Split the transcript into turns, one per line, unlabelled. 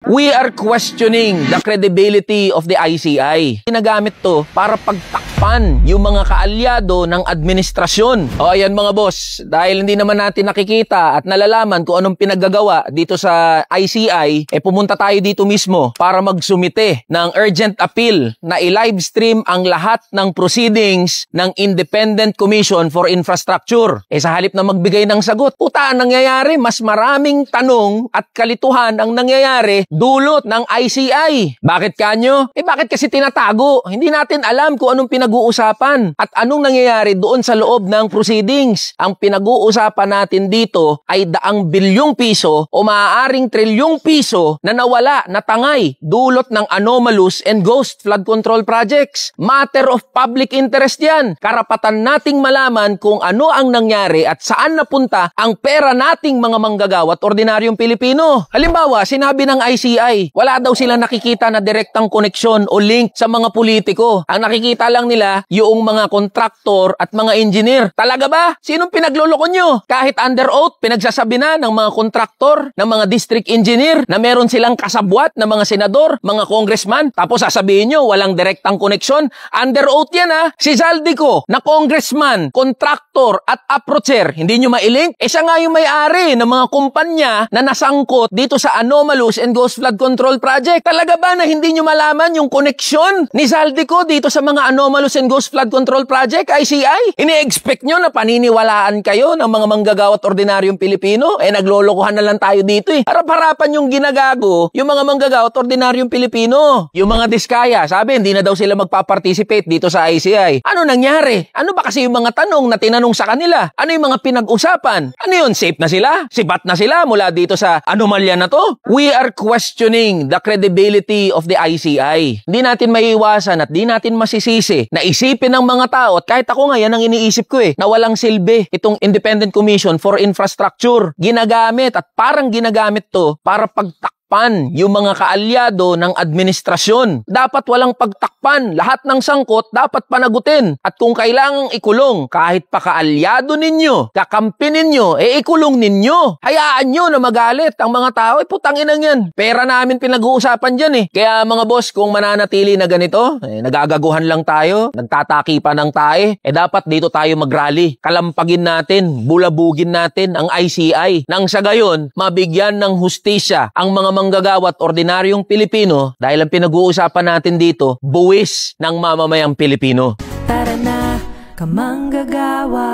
We are questioning the credibility of the ICI. Ginagamit to para pagtakpan yung mga kaalyado ng administrasyon. O ayan mga boss, dahil hindi naman natin nakikita at nalalaman kung anong pinaggagawa dito sa ICI, pumunta tayo dito mismo para magsumite ng urgent appeal na i-livestream ang lahat ng proceedings ng Independent Commission for Infrastructure. Sa halip na magbigay ng sagot, puta, ang nangyayari, mas maraming tanong at kalituhan ang nangyayari dulot ng ICI. Bakit kanyo? Bakit kasi tinatago? Hindi natin alam kung anong pinag-uusapan at anong nangyayari doon sa loob ng proceedings. Ang pinag-uusapan natin dito ay daang bilyong piso o maaaring trilyong piso na nawala, natangay, dulot ng anomalous and ghost flood control projects. Matter of public interest yan. Karapatan nating malaman kung ano ang nangyari at saan napunta ang pera nating mga manggagawa at ordinaryong Pilipino. Halimbawa, sinabi ng ICI, wala daw sila nakikita na direktang koneksyon o link sa mga politiko. Ang nakikita lang nila yung mga kontraktor at mga engineer. Talaga ba? Sinong pinagluloko nyo? Kahit under oath, pinagsasabi na ng mga kontraktor, ng mga district engineer na meron silang kasabwat na mga senador, mga congressman. Tapos sasabihin nyo, walang direktang koneksyon. Under oath yan ha. Si Zaldico na congressman, kontraktor at approacher, hindi nyo mailink? Siya nga yung may-ari ng mga kumpanya na nasangkot dito sa anomalous and ghost flood control project. Talaga ba na hindi nyo malaman yung koneksyon ni Zaldico dito sa mga anomalous and ghost flood control project, ICI? Ini-expect nyo na paniniwalaan kayo ng mga manggagawa at ordinaryong Pilipino? Naglolokohan na lang tayo dito Harap-harapan yung ginagago, yung mga manggagawa at ordinaryong Pilipino. Yung mga diskaya, sabi, hindi na daw sila magpa-participate dito sa ICI. Ano nangyari? Ano ba kasi yung mga tanong na tinanong sa kanila? Ano yung mga pinag-usapan? Ano yun? Safe na sila? Sipat na sila mula dito sa anomalya na to? We are questioning the credibility of the ICI. Hindi natin maiiwasan at di natin masisisi na isipin ng mga tao, at kahit ako nga yan ang iniisip ko na walang silbi itong Independent Commission for Infrastructure. Ginagamit at parang ginagamit to para pagtakpan yung mga kaalyado ng administrasyon. Dapat walang pagtakpan. Lahat ng sangkot dapat panagutin. At kung kailangang ikulong, kahit pa kaalyado ninyo, kakampi ninyo, ikulong ninyo. Hayaan nyo na magalit ang mga tao. Putang inang yan. Pera namin pinag-uusapan dyan Kaya mga boss, kung mananatili na ganito, nagagaguhan lang tayo, nagtataki pa ng tae, dapat dito tayo mag-rally. Kalampagin natin, bulabugin natin ang ICI. Nang sa gayon, mabigyan ng hustisya ang mga manggagawa at ordinaryong Pilipino dahil ang pinag-uusapan natin dito, buwis ng mamamayang Pilipino.
Tara na, kamanggagawa.